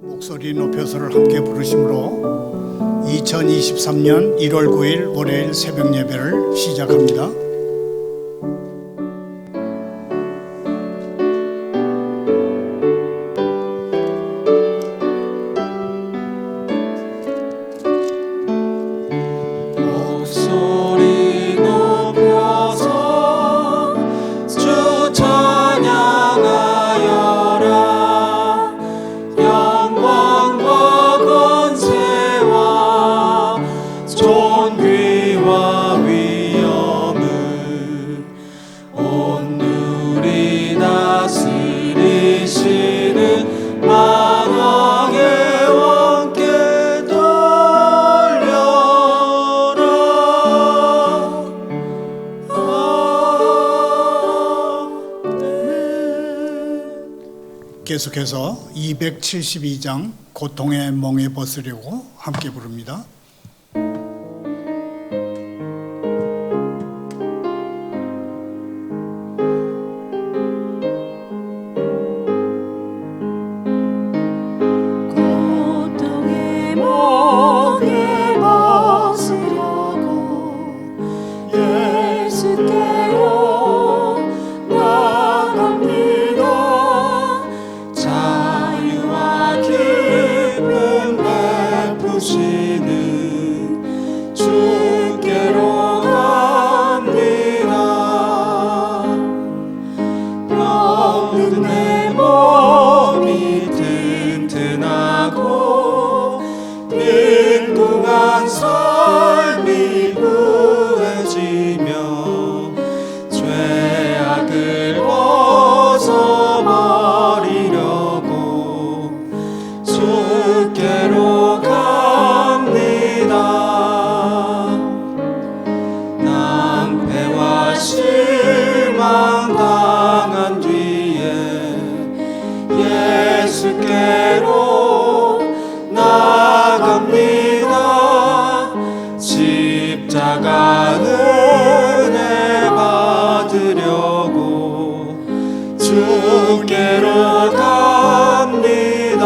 목소리 높여서를 함께 부르심으로 2023년 1월 9일 월요일 새벽 예배를 시작합니다. 목소리 높여서 주 찬양하여라. 영광과 권세와 존귀와 위엄을 온누리 다스리시는 만왕의 왕께 계속해서 272장 고통의 멍에 벗으려고 함께 부릅니다. 고통의 멍에 벗으려고 예수께로 나갑니다. 자유와 기쁨 베푸시는 주께로 갑니다. 병든 내 몸이 튼튼하고 빈궁한 삶이 부해지며 죄악을 벗어버리려고 주께로 갑니다. 낭패와 실망 당한 뒤에 예수께로 나갑니다. 십자가 은혜 받으려고 주께로 갑니다.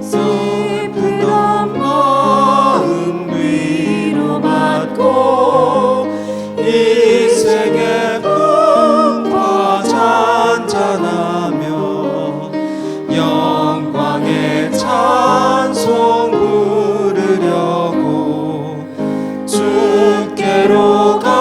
슬픈 마음 위로받고 이 세계 풍파 잔잔하며 영광의 찬송 부르려고 주께로 갑니다.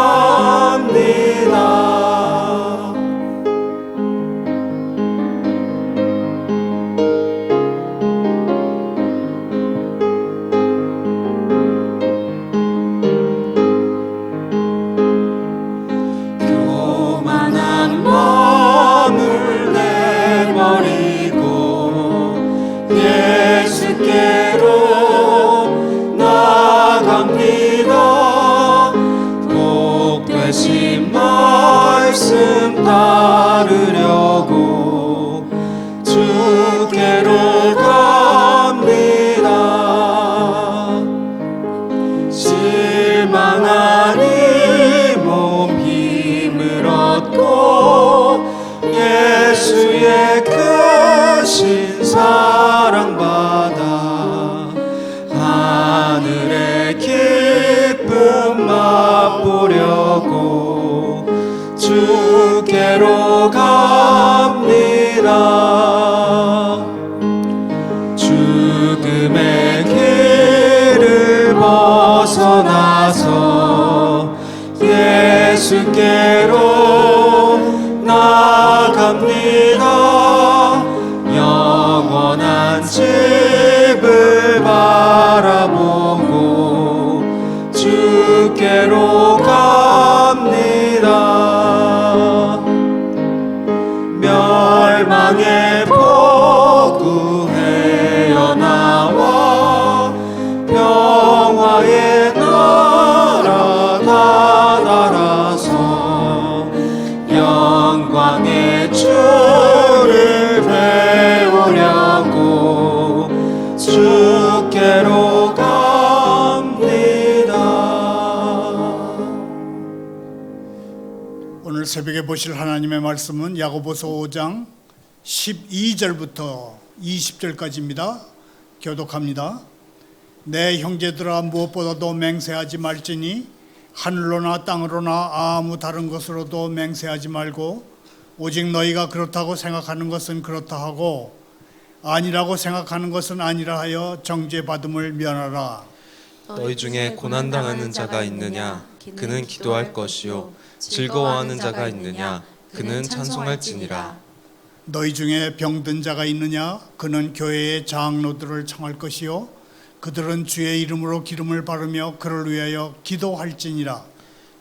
교만한 마음을 내버리고 예수께로 나갑니다. 복 되신 말씀 따르려고 주께로 갑니다. 실망한 이 몸 힘을 얻고 예수의 크신 사랑 받아 하늘의 기쁨 맛보려고 주께로 갑니다. 죽음의 길을 벗어나서 예수께로 나갑니다. 영원한 집을 바라보고 주께로 갑니다. 멸망의 포구 헤어나와 평화의 나라 다다라서 영광의 주를 배우려고 주께로 갑니다. 오늘 새벽에 보실 하나님의 말씀은 야고보서 5장 12절부터 20절까지입니다. 교독합니다. 내 형제들아 무엇보다도 맹세하지 말지니 하늘로나 땅으로나 아무 다른 것으로도 맹세하지 말고 오직 너희가 그렇다고 생각하는 것은 그렇다 하고 아니라고 생각하는 것은 아니라 하여 정죄받음을 면하라. 너희 중에 고난당하는 자가 있느냐? 그는 기도할 것이요. 즐거워하는 자가 있느냐? 그는 찬송할지니라. 너희 중에 병든 자가 있느냐? 그는 교회의 장로들을 청할 것이요. 그들은 주의 이름으로 기름을 바르며 그를 위하여 기도할지니라.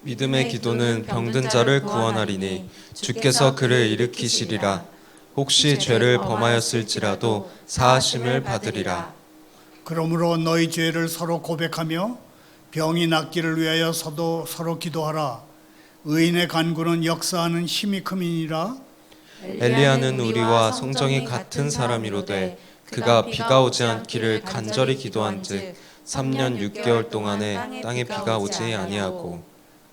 믿음의 기도는 병든 자를 구원하리니 주께서 그를 일으키시리라. 혹시 죄를 범하였을지라도 사하심을 받으리라. 그러므로 너희 죄를 서로 고백하며 병이 낫기를 위하여 서로 기도하라. 의인의 간구는 역사하는 힘이 큼이니라. 엘리야는 우리와 성정이 같은 사람이로되 그가 비가 오지 않기를 간절히 기도한즉 3년 6개월 동안에 땅에 비가 오지 아니하고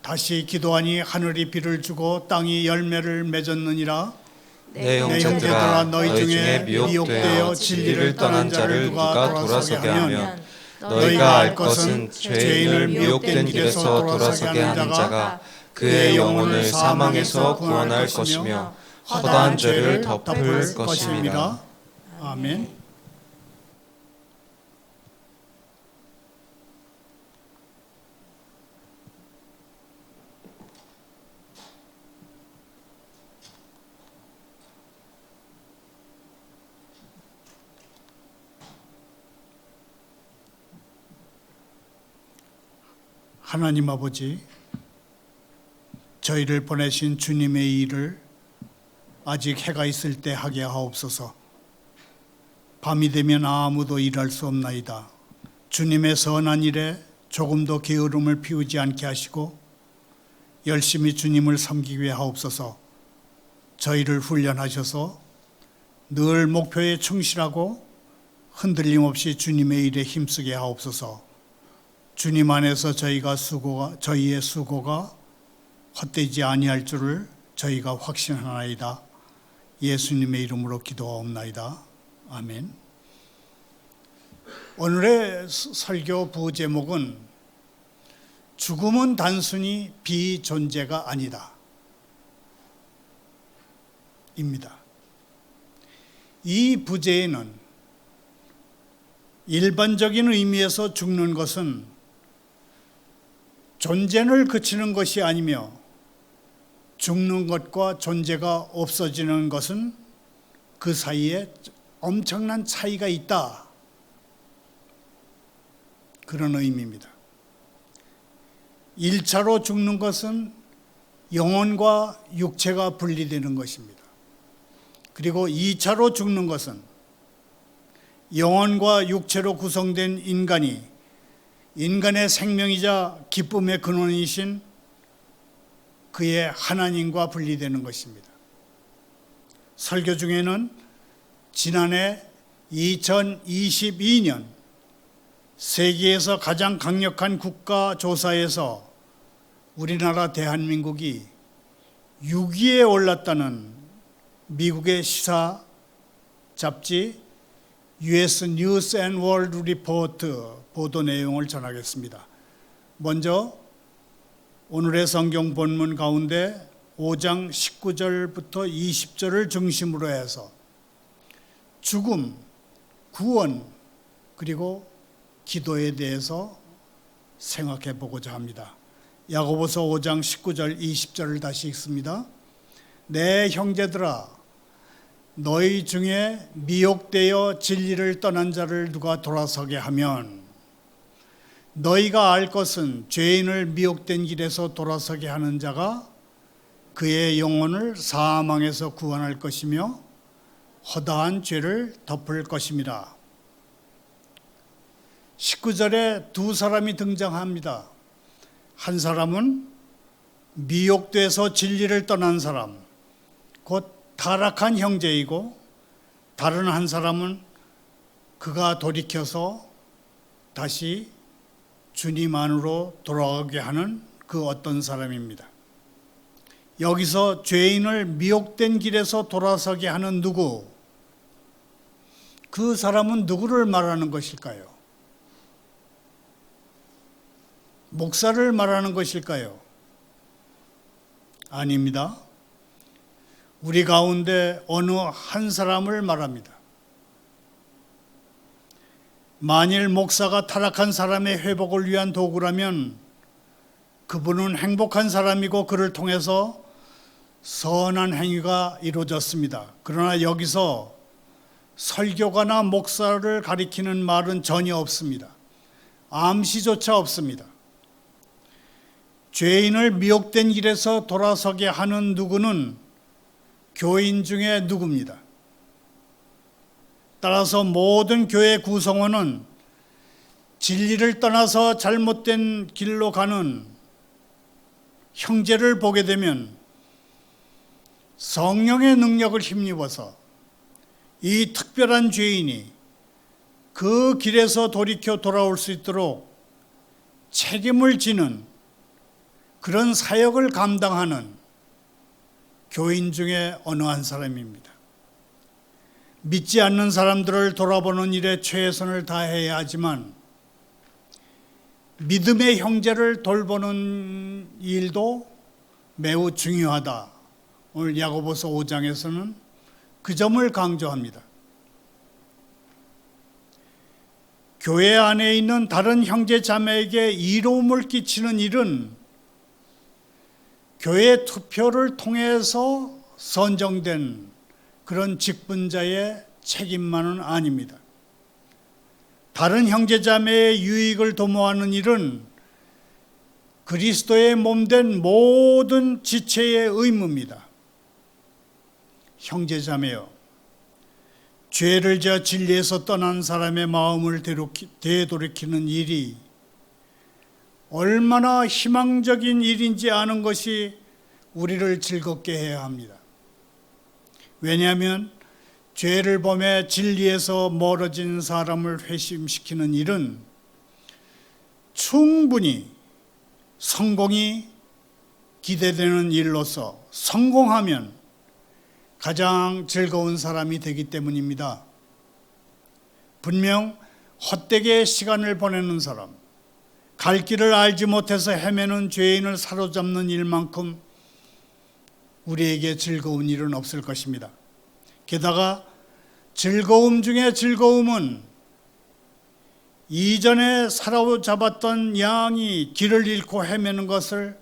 다시 기도하니 하늘이 비를 주고 땅이 열매를 맺었느니라. 내 형제들아 형제들아 너희 중에 미혹되어 진리를 떠난 자를 누가 돌아서게 하면 너희가 알 것은 죄인을 미혹된 길에서 돌아서게 하는 자가 그의 영혼을 사망에서 구원할 것이며 허다한 죄를 덮을 것임이라. 아멘. 하나님 아버지, 저희를 보내신 주님의 일을 아직 해가 있을 때 하게 하옵소서. 밤이 되면 아무도 일할 수 없나이다. 주님의 선한 일에 조금도 게으름을 피우지 않게 하시고 열심히 주님을 섬기게 위해 하옵소서. 저희를 훈련하셔서 늘 목표에 충실하고 흔들림 없이 주님의 일에 힘쓰게 하옵소서. 주님 안에서 저희의 수고가 헛되지 아니할 줄을 저희가 확신하나이다. 예수님의 이름으로 기도하옵나이다. 아멘. 오늘의 설교 부제목은 죽음은 단순히 비존재가 아니다 입니다. 이 부제에는 일반적인 의미에서 죽는 것은 존재를 그치는 것이 아니며 죽는 것과 존재가 없어지는 것은 그 사이에 엄청난 차이가 있다. 그런 의미입니다. 1차로 죽는 것은 영혼과 육체가 분리되는 것입니다. 그리고 2차로 죽는 것은 영혼과 육체로 구성된 인간이 인간의 생명이자 기쁨의 근원이신 그의 하나님과 분리되는 것입니다. 설교 중에는 지난해 2022년 세계에서 가장 강력한 국가조사에서 우리나라 대한민국이 6위에 올랐다는 미국의 시사 잡지 US News and World Report 보도 내용을 전하겠습니다. 먼저 오늘의 성경 본문 가운데 5장 19절부터 20절을 중심으로 해서 죽음, 구원, 그리고 기도에 대해서 생각해 보고자 합니다. 야고보서 5장 19절 20절을 다시 읽습니다. 내 형제들아 너희 중에 미혹되어 진리를 떠난 자를 누가 돌아서게 하면 너희가 알 것은 죄인을 미혹된 길에서 돌아서게 하는 자가 그의 영혼을 사망에서 구원할 것이며 허다한 죄를 덮을 것입니다. 19절에 두 사람이 등장합니다. 한 사람은 미혹돼서 진리를 떠난 사람, 곧 타락한 형제이고, 다른 한 사람은 그가 돌이켜서 다시 주님 안으로 돌아가게 하는 그 어떤 사람입니다. 여기서 죄인을 미혹된 길에서 돌아서게 하는 누구, 그 사람은 누구를 말하는 것일까요? 목사를 말하는 것일까요? 아닙니다. 우리 가운데 어느 한 사람을 말합니다. 만일 목사가 타락한 사람의 회복을 위한 도구라면 그분은 행복한 사람이고 그를 통해서 선한 행위가 이루어졌습니다. 그러나 여기서 설교가나 목사를 가리키는 말은 전혀 없습니다. 암시조차 없습니다. 죄인을 미혹된 길에서 돌아서게 하는 누구는 교인 중에 누구입니다. 따라서 모든 교회 구성원은 진리를 떠나서 잘못된 길로 가는 형제를 보게 되면 성령의 능력을 힘입어서 이 특별한 죄인이 그 길에서 돌이켜 돌아올 수 있도록 책임을 지는 그런 사역을 감당하는 교인 중에 어느 한 사람입니다. 믿지 않는 사람들을 돌아보는 일에 최선을 다해야 하지만 믿음의 형제를 돌보는 일도 매우 중요하다. 오늘 야고보서 5장에서는 그 점을 강조합니다. 교회 안에 있는 다른 형제 자매에게 이로움을 끼치는 일은 교회 투표를 통해서 선정된 그런 직분자의 책임만은 아닙니다. 다른 형제자매의 유익을 도모하는 일은 그리스도의 몸된 모든 지체의 의무입니다. 형제자매여, 죄를 지어 진리에서 떠난 사람의 마음을 되돌이키는 일이 얼마나 희망적인 일인지 아는 것이 우리를 즐겁게 해야 합니다. 왜냐하면 죄를 범해 진리에서 멀어진 사람을 회심시키는 일은 충분히 성공이 기대되는 일로서 성공하면 가장 즐거운 사람이 되기 때문입니다. 분명 헛되게 시간을 보내는 사람, 갈 길을 알지 못해서 헤매는 죄인을 사로잡는 일만큼 우리에게 즐거운 일은 없을 것입니다. 게다가 즐거움 중에 즐거움은 이전에 사로잡았던 양이 길을 잃고 헤매는 것을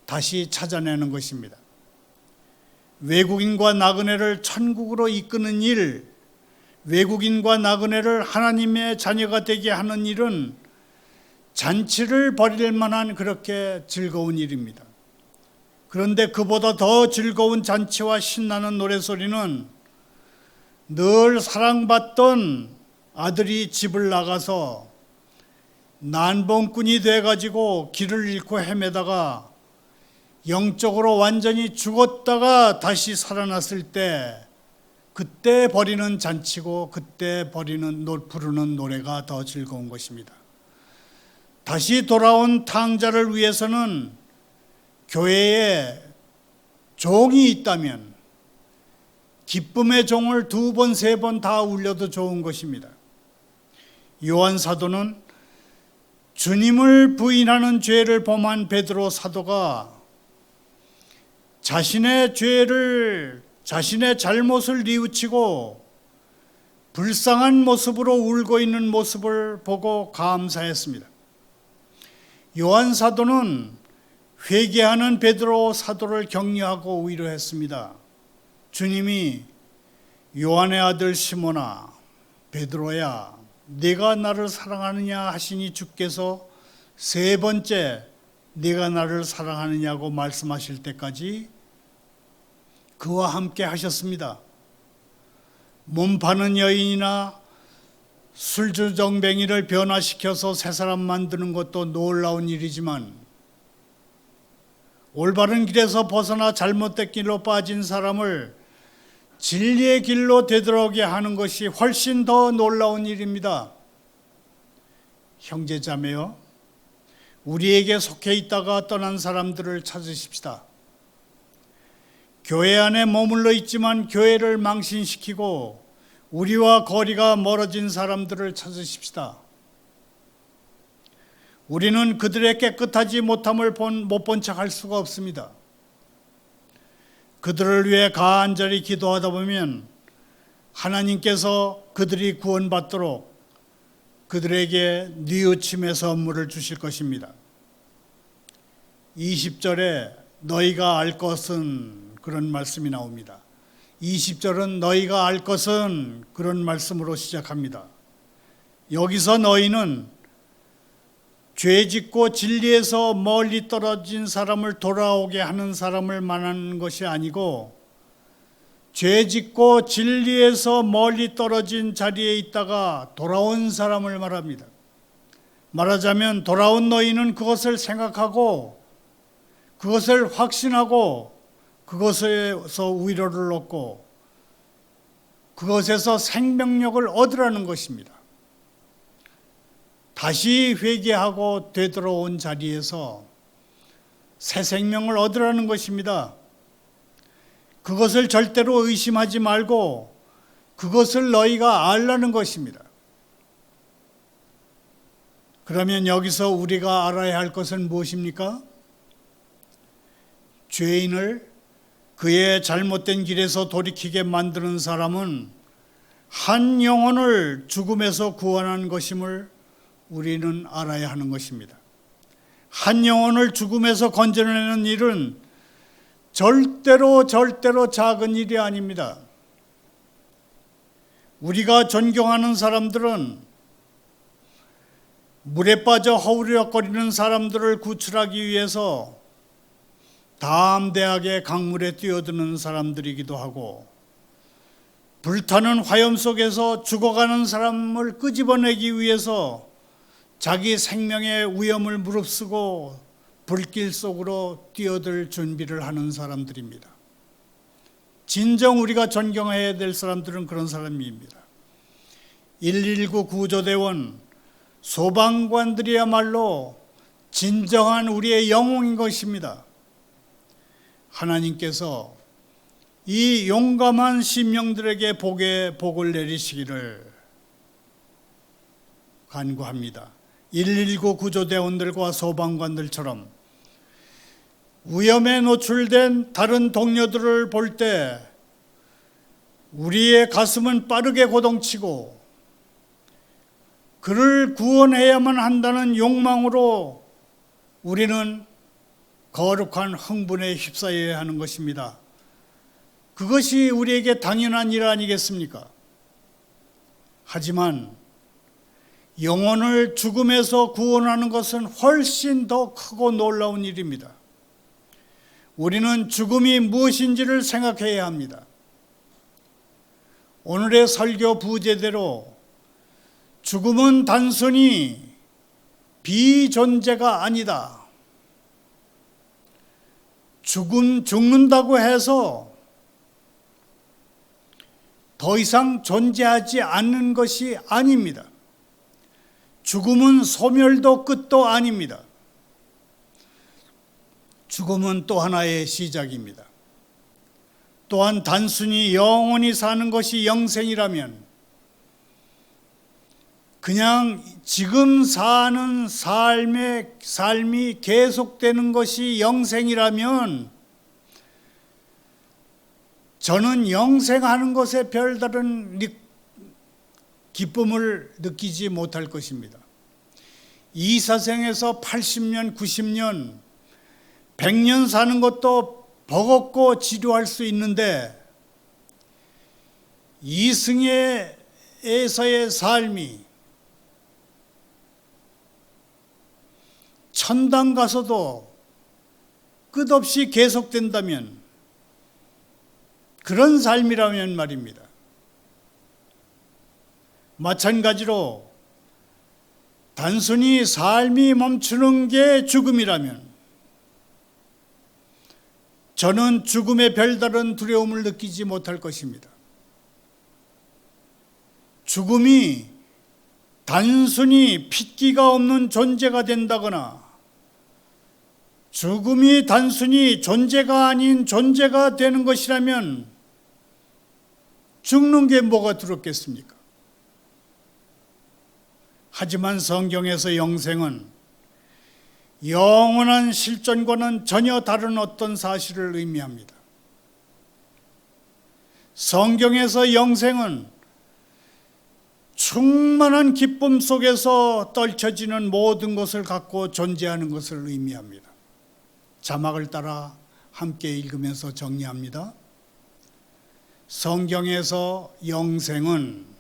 다시 찾아내는 것입니다. 외국인과 나그네를 천국으로 이끄는 일, 외국인과 나그네를 하나님의 자녀가 되게 하는 일은 잔치를 벌일 만한 그렇게 즐거운 일입니다. 그런데 그보다 더 즐거운 잔치와 신나는 노래소리는 늘 사랑받던 아들이 집을 나가서 난봉꾼이 돼가지고 길을 잃고 헤매다가 영적으로 완전히 죽었다가 다시 살아났을 때 그때 벌이는 잔치고 그때 부르는 노래가 더 즐거운 것입니다. 다시 돌아온 탕자를 위해서는 교회에 종이 있다면 기쁨의 종을 2번, 3번 다 울려도 좋은 것입니다. 요한 사도는 주님을 부인하는 죄를 범한 베드로 사도가 자신의 잘못을 뉘우치고 불쌍한 모습으로 울고 있는 모습을 보고 감사했습니다. 요한 사도는 회개하는 베드로 사도를 격려하고 위로했습니다. 주님이 요한의 아들 시몬아, 베드로야, 네가 나를 사랑하느냐 하시니 주께서 3번째 네가 나를 사랑하느냐고 말씀하실 때까지 그와 함께 하셨습니다. 몸 파는 여인이나 술주정뱅이를 변화시켜서 새 사람 만드는 것도 놀라운 일이지만 올바른 길에서 벗어나 잘못된 길로 빠진 사람을 진리의 길로 되돌아오게 하는 것이 훨씬 더 놀라운 일입니다. 형제자매여, 우리에게 속해 있다가 떠난 사람들을 찾으십시다. 교회 안에 머물러 있지만 교회를 망신시키고 우리와 거리가 멀어진 사람들을 찾으십시다. 우리는 그들의 깨끗하지 못함을 못 본 척 할 수가 없습니다. 그들을 위해 간절히 기도하다 보면 하나님께서 그들이 구원받도록 그들에게 뉘우침의 선물을 주실 것입니다. 20절에 너희가 알 것은 그런 말씀이 나옵니다. 20절은 너희가 알 것은 그런 말씀으로 시작합니다. 여기서 너희는 죄 짓고 진리에서 멀리 떨어진 사람을 돌아오게 하는 사람을 말하는 것이 아니고 죄 짓고 진리에서 멀리 떨어진 자리에 있다가 돌아온 사람을 말합니다. 말하자면 돌아온 너희는 그것을 생각하고 그것을 확신하고 그것에서 위로를 얻고 그것에서 생명력을 얻으라는 것입니다. 다시 회개하고 되돌아온 자리에서 새 생명을 얻으라는 것입니다. 그것을 절대로 의심하지 말고 그것을 너희가 알라는 것입니다. 그러면 여기서 우리가 알아야 할 것은 무엇입니까? 죄인을 그의 잘못된 길에서 돌이키게 만드는 사람은 한 영혼을 죽음에서 구원한 것임을 우리는 알아야 하는 것입니다. 한 영혼을 죽음에서 건져내는 일은 절대로 작은 일이 아닙니다. 우리가 존경하는 사람들은 물에 빠져 허우적거리는 사람들을 구출하기 위해서 담대하게 강물에 뛰어드는 사람들이기도 하고 불타는 화염 속에서 죽어가는 사람을 끄집어내기 위해서 자기 생명의 위험을 무릅쓰고 불길 속으로 뛰어들 준비를 하는 사람들입니다. 진정 우리가 존경해야 될 사람들은 그런 사람입니다. 119 구조대원, 소방관들이야말로 진정한 우리의 영웅인 것입니다. 하나님께서 이 용감한 심령들에게 복을 내리시기를 간구합니다. 119 구조대원들과 소방관들처럼 위험에 노출된 다른 동료들을 볼 때 우리의 가슴은 빠르게 고동치고 그를 구원해야만 한다는 욕망으로 우리는 거룩한 흥분에 휩싸여야 하는 것입니다. 그것이 우리에게 당연한 일 아니겠습니까? 하지만 영혼을 죽음에서 구원하는 것은 훨씬 더 크고 놀라운 일입니다. 우리는 죽음이 무엇인지를 생각해야 합니다. 오늘의 설교 부제대로 죽음은 단순히 비존재가 아니다. 죽는다고 해서 더 이상 존재하지 않는 것이 아닙니다. 죽음은 소멸도 끝도 아닙니다. 죽음은 또 하나의 시작입니다. 또한 단순히 영원히 사는 것이 영생이라면 그냥 지금 사는 삶이 계속되는 것이 영생이라면 저는 영생하는 것에 별다른 기쁨을 느끼지 못할 것입니다. 이 세상에서 80년, 90년, 100년 사는 것도 버겁고 지루할 수 있는데 이승에서의 삶이 천당 가서도 끝없이 계속된다면 그런 삶이라면 말입니다. 마찬가지로 단순히 삶이 멈추는 게 죽음이라면 저는 죽음에 별다른 두려움을 느끼지 못할 것입니다. 죽음이 단순히 핏기가 없는 존재가 된다거나 죽음이 단순히 존재가 아닌 존재가 되는 것이라면 죽는 게 뭐가 두렵겠습니까? 하지만 성경에서 영생은 영원한 실존과는 전혀 다른 어떤 사실을 의미합니다. 성경에서 영생은 충만한 기쁨 속에서 떨쳐지는 모든 것을 갖고 존재하는 것을 의미합니다. 자막을 따라 함께 읽으면서 정리합니다. 성경에서 영생은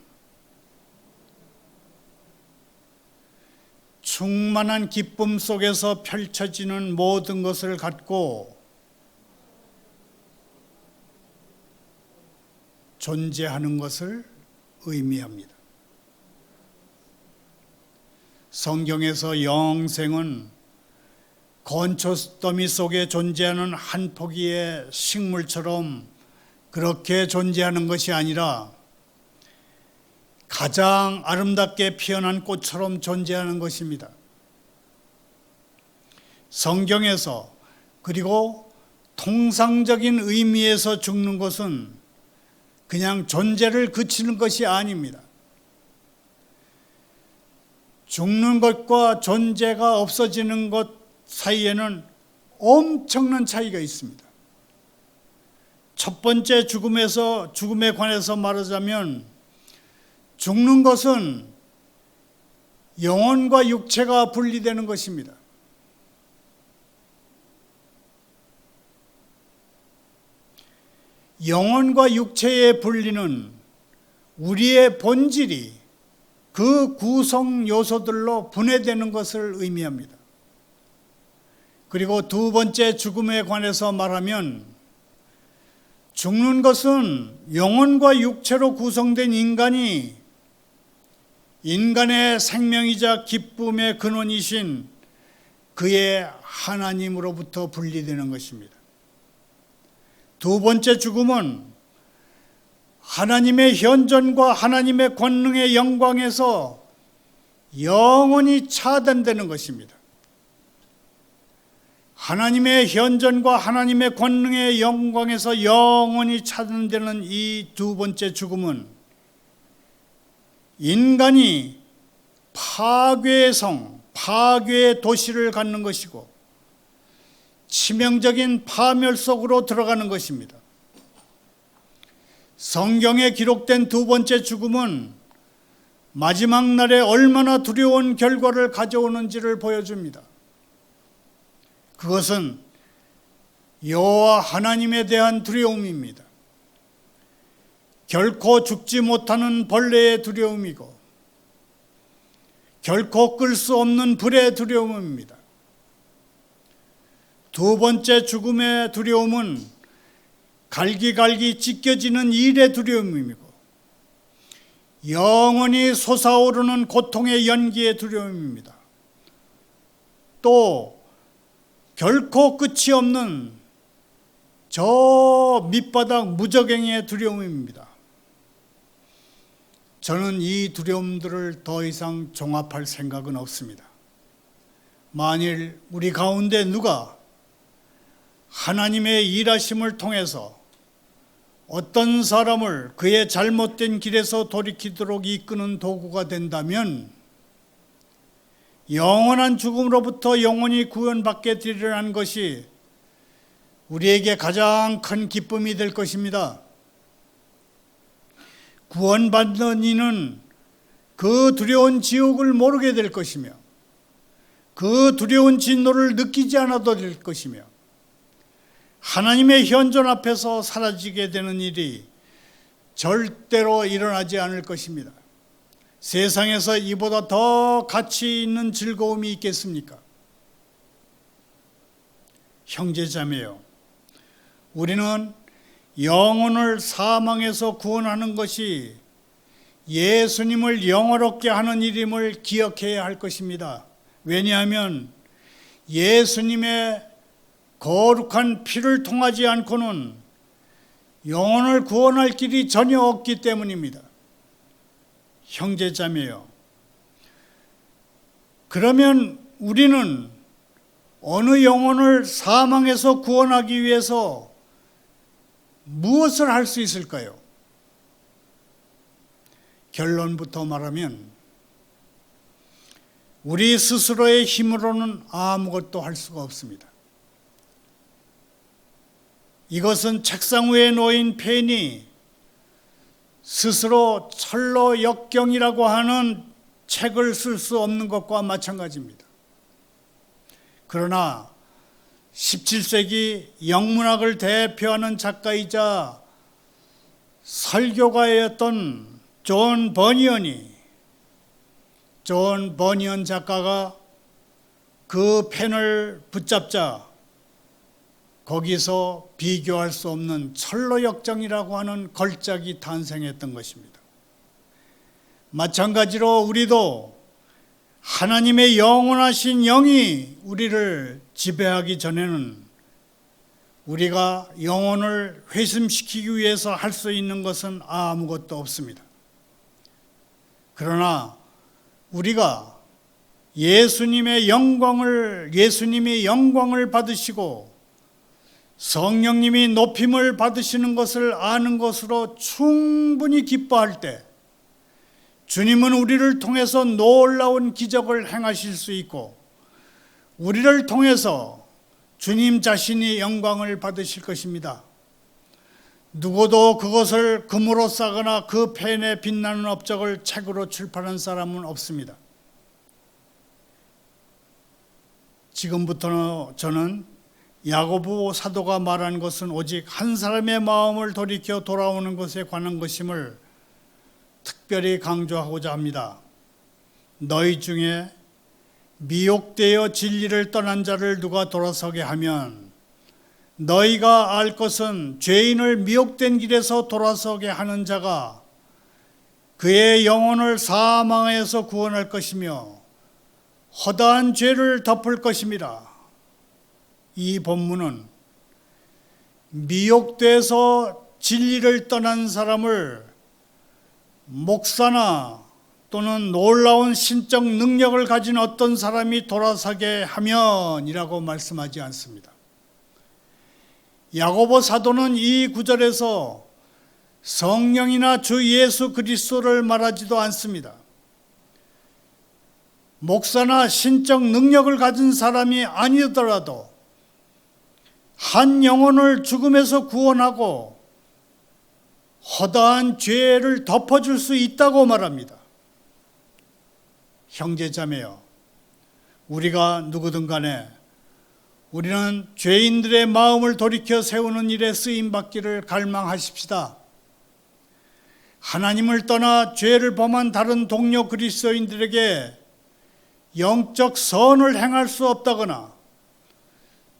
충만한 기쁨 속에서 펼쳐지는 모든 것을 갖고 존재하는 것을 의미합니다. 성경에서 영생은 건초더미 속에 존재하는 한 포기의 식물처럼 그렇게 존재하는 것이 아니라 가장 아름답게 피어난 꽃처럼 존재하는 것입니다. 성경에서 그리고 통상적인 의미에서 죽는 것은 그냥 존재를 그치는 것이 아닙니다. 죽는 것과 존재가 없어지는 것 사이에는 엄청난 차이가 있습니다. 첫 번째 죽음에 관해서 말하자면 죽는 것은 영혼과 육체가 분리되는 것입니다. 영혼과 육체의 분리는 우리의 본질이 그 구성 요소들로 분해되는 것을 의미합니다. 그리고 두 번째 죽음에 관해서 말하면 죽는 것은 영혼과 육체로 구성된 인간이 인간의 생명이자 기쁨의 근원이신 그의 하나님으로부터 분리되는 것입니다. 두 번째 죽음은 하나님의 현존과 하나님의 권능의 영광에서 영원히 차단되는 것입니다. 하나님의 현존과 하나님의 권능의 영광에서 영원히 차단되는 이 두 번째 죽음은 인간이 파괴의 성, 파괴의 도시를 갖는 것이고 치명적인 파멸 속으로 들어가는 것입니다. 성경에 기록된 두 번째 죽음은 마지막 날에 얼마나 두려운 결과를 가져오는지를 보여줍니다. 그것은 여호와 하나님에 대한 두려움입니다. 결코 죽지 못하는 벌레의 두려움이고 결코 끌 수 없는 불의 두려움입니다. 두 번째 죽음의 두려움은 갈기갈기 찢겨지는 일의 두려움이고 영원히 솟아오르는 고통의 연기의 두려움입니다. 또 결코 끝이 없는 저 밑바닥 무저갱의 두려움입니다. 저는 이 두려움들을 더 이상 종합할 생각은 없습니다. 만일 우리 가운데 누가 하나님의 일하심을 통해서 어떤 사람을 그의 잘못된 길에서 돌이키도록 이끄는 도구가 된다면 영원한 죽음으로부터 영원히 구원받게 되리라는 것이 우리에게 가장 큰 기쁨이 될 것입니다. 구원받는 이는 그 두려운 지옥을 모르게 될 것이며 그 두려운 진노를 느끼지 않아도 될 것이며 하나님의 현존 앞에서 사라지게 되는 일이 절대로 일어나지 않을 것입니다. 세상에서 이보다 더 가치 있는 즐거움이 있겠습니까? 형제자매요, 우리는 영혼을 사망에서 구원하는 것이 예수님을 영화롭게 하는 일임을 기억해야 할 것입니다. 왜냐하면 예수님의 거룩한 피를 통하지 않고는 영혼을 구원할 길이 전혀 없기 때문입니다. 형제자매요, 그러면 우리는 어느 영혼을 사망에서 구원하기 위해서 무엇을 할 수 있을까요? 결론부터 말하면 우리 스스로의 힘으로는 아무것도 할 수가 없습니다. 이것은 책상 위에 놓인 펜이 스스로 철로 역경이라고 하는 책을 쓸 수 없는 것과 마찬가지입니다. 그러나 17세기 영문학을 대표하는 작가이자 설교가였던 존 버니언 작가가 그 펜을 붙잡자 거기서 비교할 수 없는 철로 역정이라고 하는 걸작이 탄생했던 것입니다. 마찬가지로 우리도 하나님의 영원하신 영이 우리를 지배하기 전에는 우리가 영혼을 회심시키기 위해서 할 수 있는 것은 아무것도 없습니다. 그러나 우리가 예수님이 영광을 받으시고 성령님이 높임을 받으시는 것을 아는 것으로 충분히 기뻐할 때 주님은 우리를 통해서 놀라운 기적을 행하실 수 있고 우리를 통해서 주님 자신이 영광을 받으실 것입니다. 누구도 그것을 금으로 싸거나 그 펜에 빛나는 업적을 책으로 출판한 사람은 없습니다. 지금부터 저는 야고보 사도가 말한 것은 오직 한 사람의 마음을 돌이켜 돌아오는 것에 관한 것임을 특별히 강조하고자 합니다. 너희 중에 미혹되어 진리를 떠난 자를 누가 돌아서게 하면 너희가 알 것은 죄인을 미혹된 길에서 돌아서게 하는 자가 그의 영혼을 사망에서 구원할 것이며 허다한 죄를 덮을 것입니다. 이 본문은 미혹돼서 진리를 떠난 사람을 목사나 또는 놀라운 신적 능력을 가진 어떤 사람이 돌아서게 하면이라고 말씀하지 않습니다. 야고보 사도는 이 구절에서 성령이나 주 예수 그리스도를 말하지도 않습니다. 목사나 신적 능력을 가진 사람이 아니더라도 한 영혼을 죽음에서 구원하고 허다한 죄를 덮어줄 수 있다고 말합니다. 형제자매여, 우리가 누구든 간에 우리는 죄인들의 마음을 돌이켜 세우는 일에 쓰임받기를 갈망하십시다. 하나님을 떠나 죄를 범한 다른 동료 그리스도인들에게 영적 선을 행할 수 없다거나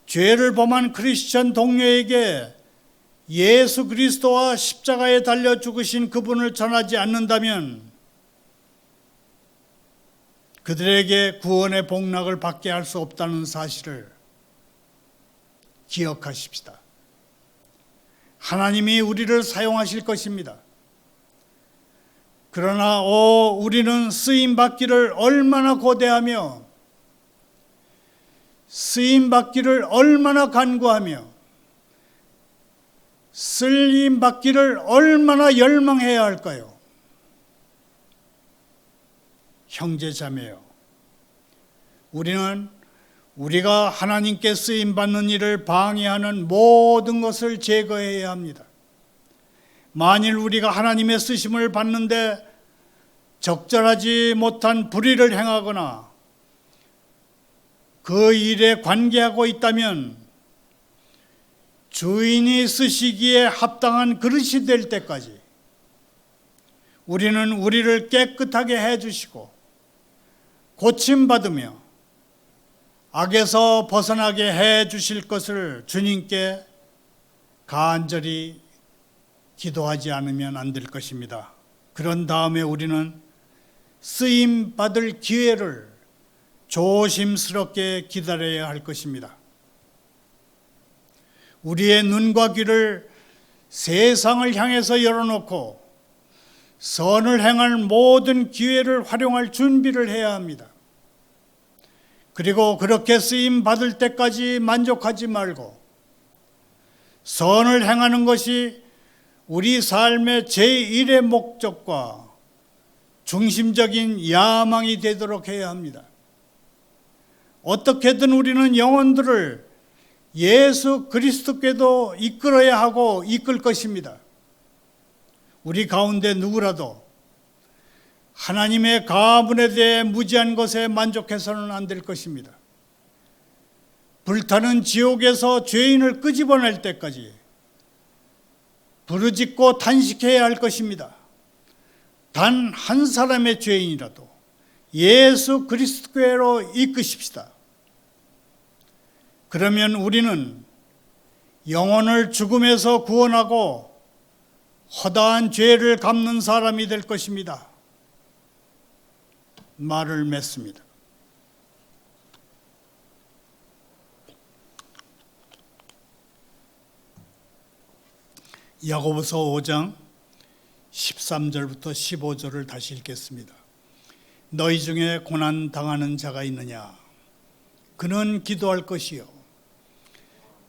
죄를 범한 크리스천 동료에게 예수 그리스도와 십자가에 달려 죽으신 그분을 전하지 않는다면 그들에게 구원의 복락을 받게 할 수 없다는 사실을 기억하십시다. 하나님이 우리를 사용하실 것입니다. 그러나 우리는 쓰임받기를 얼마나 고대하며 쓰임받기를 얼마나 간구하며 쓰임받기를 얼마나 열망해야 할까요? 형제자매요, 우리는 우리가 하나님께 쓰임받는 일을 방해하는 모든 것을 제거해야 합니다. 만일 우리가 하나님의 쓰심을 받는데 적절하지 못한 불의를 행하거나 그 일에 관계하고 있다면 주인이 쓰시기에 합당한 그릇이 될 때까지 우리는 우리를 깨끗하게 해주시고 고침받으며 악에서 벗어나게 해주실 것을 주님께 간절히 기도하지 않으면 안 될 것입니다. 그런 다음에 우리는 쓰임받을 기회를 조심스럽게 기다려야 할 것입니다. 우리의 눈과 귀를 세상을 향해서 열어놓고 선을 행할 모든 기회를 활용할 준비를 해야 합니다. 그리고 그렇게 쓰임 받을 때까지 만족하지 말고 선을 행하는 것이 우리 삶의 제1의 목적과 중심적인 야망이 되도록 해야 합니다. 어떻게든 우리는 영혼들을 예수 그리스도께도 이끌어야 하고 이끌 것입니다. 우리 가운데 누구라도 하나님의 가문에 대해 무지한 것에 만족해서는 안 될 것입니다. 불타는 지옥에서 죄인을 끄집어낼 때까지 부르짖고 탄식해야 할 것입니다. 단 한 사람의 죄인이라도 예수 그리스도께로 이끄십시다. 그러면 우리는 영혼을 죽음에서 구원하고 허다한 죄를 갚는 사람이 될 것입니다. 말을 맺습니다. 야고보서 5장 13절부터 15절을 다시 읽겠습니다. 너희 중에 고난 당하는 자가 있느냐? 그는 기도할 것이요.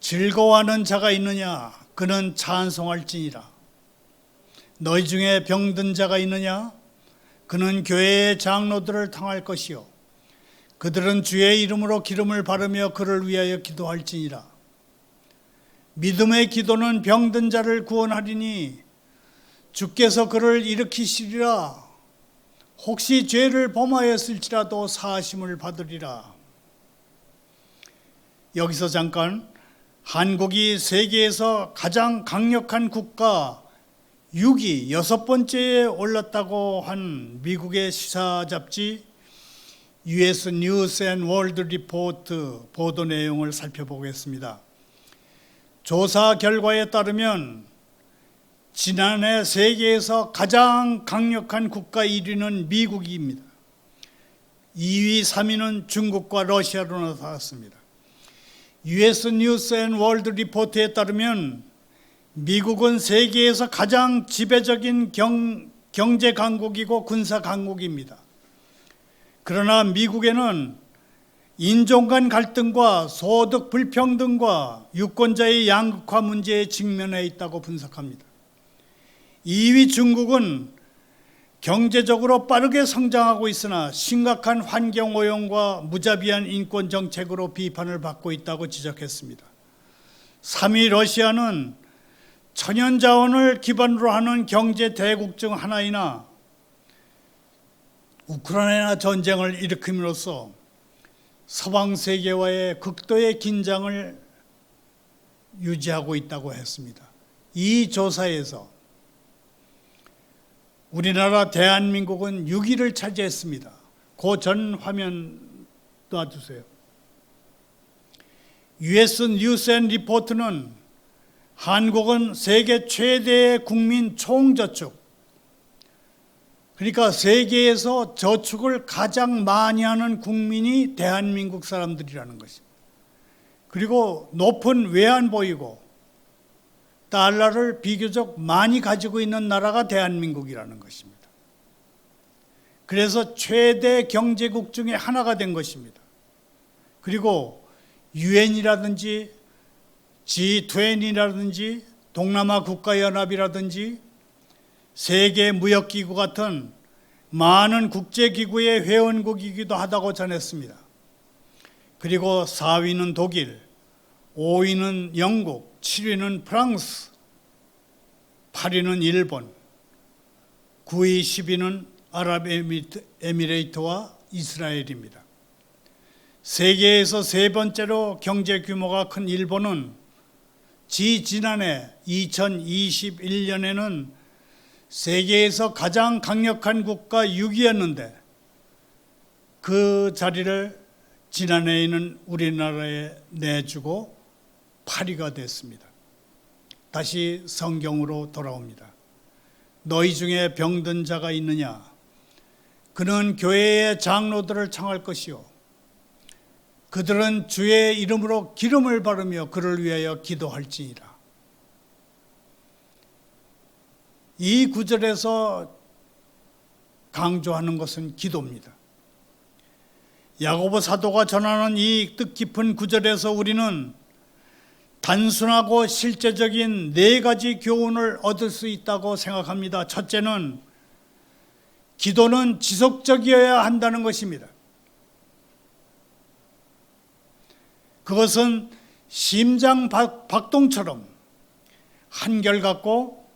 즐거워하는 자가 있느냐? 그는 찬송할지니라. 너희 중에 병든 자가 있느냐? 그는 교회의 장로들을 당할 것이요. 그들은 주의 이름으로 기름을 바르며 그를 위하여 기도할지니라. 믿음의 기도는 병든 자를 구원하리니 주께서 그를 일으키시리라. 혹시 죄를 범하였을지라도 사하심을 받으리라. 여기서 잠깐 한국이 세계에서 가장 강력한 국가 6위 6번째에 올랐다고 한 미국의 시사 잡지 US News and World Report 보도 내용을 살펴보겠습니다. 조사 결과에 따르면 지난해 세계에서 가장 강력한 국가 1위는 미국입니다. 2위, 3위는 중국과 러시아로 나타났습니다. US News and World Report에 따르면 미국은 세계에서 가장 지배적인 경제 강국이고 군사 강국입니다. 그러나 미국에는 인종 간 갈등과 소득 불평등과 유권자의 양극화 문제에 직면해 있다고 분석합니다. 2위 중국은 경제적으로 빠르게 성장하고 있으나 심각한 환경오염과 무자비한 인권 정책으로 비판을 받고 있다고 지적했습니다. 3위 러시아는 천연자원을 기반으로 하는 경제 대국 중 하나이나 우크라이나 전쟁을 일으킴으로써 서방 세계와의 극도의 긴장을 유지하고 있다고 했습니다. 이 조사에서 우리나라 대한민국은 6위를 차지했습니다. 그 전 화면 놔주세요. US 뉴스 앤 리포트는 한국은 세계 최대의 국민 총저축, 그러니까 세계에서 저축을 가장 많이 하는 국민이 대한민국 사람들이라는 것입니다. 그리고 높은 외환보유고 달러를 비교적 많이 가지고 있는 나라가 대한민국이라는 것입니다. 그래서 최대 경제국 중에 하나가 된 것입니다. 그리고 유엔이라든지 G20라든지 동남아 국가연합이라든지 세계무역기구 같은 많은 국제기구의 회원국이기도 하다고 전했습니다. 그리고 4위는 독일, 5위는 영국, 7위는 프랑스, 8위는 일본, 9위, 10위는 아랍에미레이트와 이스라엘입니다. 세계에서 세 번째로 경제 규모가 큰 일본은 지난해 2021년에는 세계에서 가장 강력한 국가 6위였는데 그 자리를 지난해에는 우리나라에 내주고 8위가 됐습니다. 다시 성경으로 돌아옵니다. 너희 중에 병든 자가 있느냐? 그는 교회의 장로들을 청할 것이요. 그들은 주의 이름으로 기름을 바르며 그를 위하여 기도할지니라. 이 구절에서 강조하는 것은 기도입니다. 야고보 사도가 전하는 이 뜻깊은 구절에서 우리는 단순하고 실제적인 네 가지 교훈을 얻을 수 있다고 생각합니다. 첫째는 기도는 지속적이어야 한다는 것입니다. 그것은 심장 박동처럼 한결같고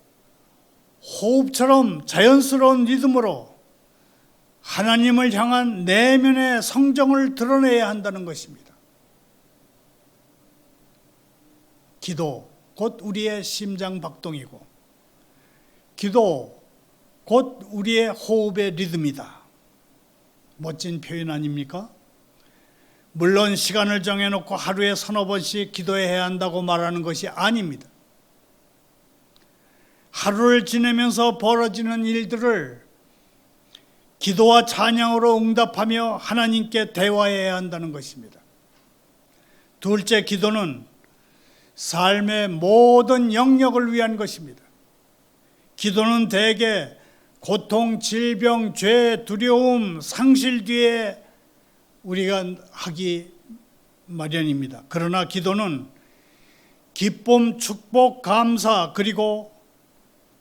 호흡처럼 자연스러운 리듬으로 하나님을 향한 내면의 성정을 드러내야 한다는 것입니다. 기도 곧 우리의 심장 박동이고, 기도 곧 우리의 호흡의 리듬이다. 멋진 표현 아닙니까? 물론 시간을 정해놓고 하루에 서너 번씩 기도해야 한다고 말하는 것이 아닙니다. 하루를 지내면서 벌어지는 일들을 기도와 찬양으로 응답하며 하나님께 대화해야 한다는 것입니다. 둘째, 기도는 삶의 모든 영역을 위한 것입니다. 기도는 대개 고통, 질병, 죄, 두려움, 상실 뒤에 우리가 하기 마련입니다. 그러나 기도는 기쁨, 축복, 감사, 그리고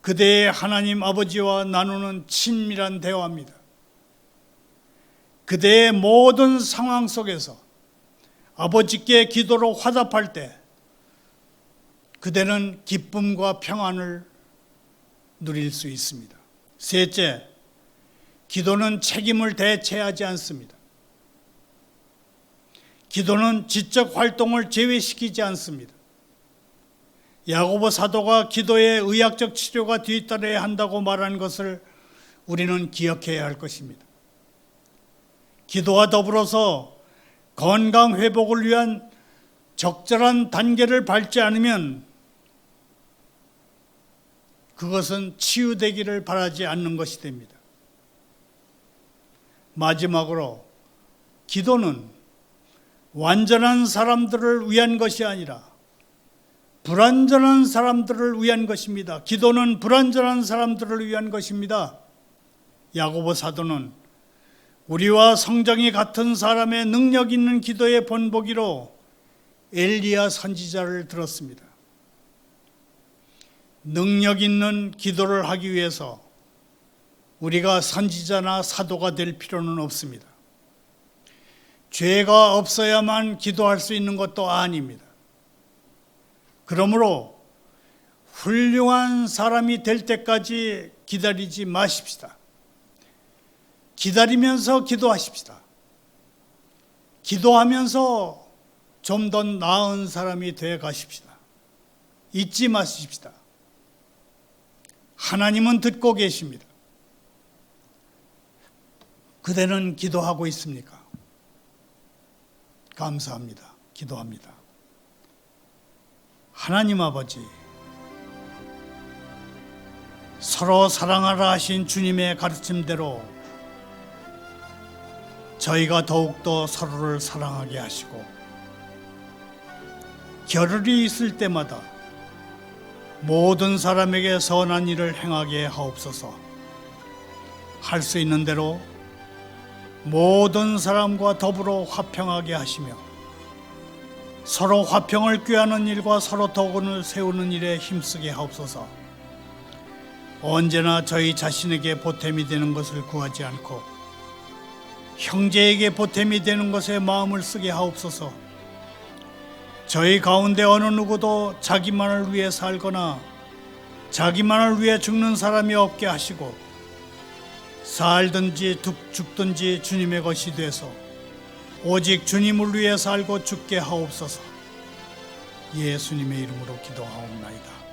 그대의 하나님 아버지와 나누는 친밀한 대화입니다. 그대의 모든 상황 속에서 아버지께 기도로 화답할 때 그대는 기쁨과 평안을 누릴 수 있습니다. 셋째, 기도는 책임을 대체하지 않습니다. 기도는 지적 활동을 제외시키지 않습니다. 야고보 사도가 기도에 의학적 치료가 뒤따라야 한다고 말한 것을 우리는 기억해야 할 것입니다. 기도와 더불어서 건강 회복을 위한 적절한 단계를 밟지 않으면 그것은 치유되기를 바라지 않는 것이 됩니다. 마지막으로 기도는 완전한 사람들을 위한 것이 아니라 불완전한 사람들을 위한 것입니다. 기도는 불완전한 사람들을 위한 것입니다. 야고보 사도는 우리와 성정이 같은 사람의 능력 있는 기도의 본보기로 엘리야 선지자를 들었습니다. 능력 있는 기도를 하기 위해서 우리가 선지자나 사도가 될 필요는 없습니다. 죄가 없어야만 기도할 수 있는 것도 아닙니다. 그러므로 훌륭한 사람이 될 때까지 기다리지 마십시다. 기다리면서 기도하십시다. 기도하면서 좀 더 나은 사람이 되어 가십시다. 잊지 마십시다. 하나님은 듣고 계십니다. 그대는 기도하고 있습니까? 감사합니다. 기도합니다. 하나님 아버지, 서로 사랑하라 하신 주님의 가르침대로 저희가 더욱더 서로를 사랑하게 하시고 겨를이 있을 때마다 모든 사람에게 선한 일을 행하게 하옵소서. 할 수 있는 대로 모든 사람과 더불어 화평하게 하시며 서로 화평을 꾀하는 일과 서로 덕원을 세우는 일에 힘쓰게 하옵소서. 언제나 저희 자신에게 보탬이 되는 것을 구하지 않고 형제에게 보탬이 되는 것에 마음을 쓰게 하옵소서. 저희 가운데 어느 누구도 자기만을 위해 살거나 자기만을 위해 죽는 사람이 없게 하시고 살든지 죽든지 주님의 것이 되서 오직 주님을 위해 살고 죽게 하옵소서. 예수님의 이름으로 기도하옵나이다.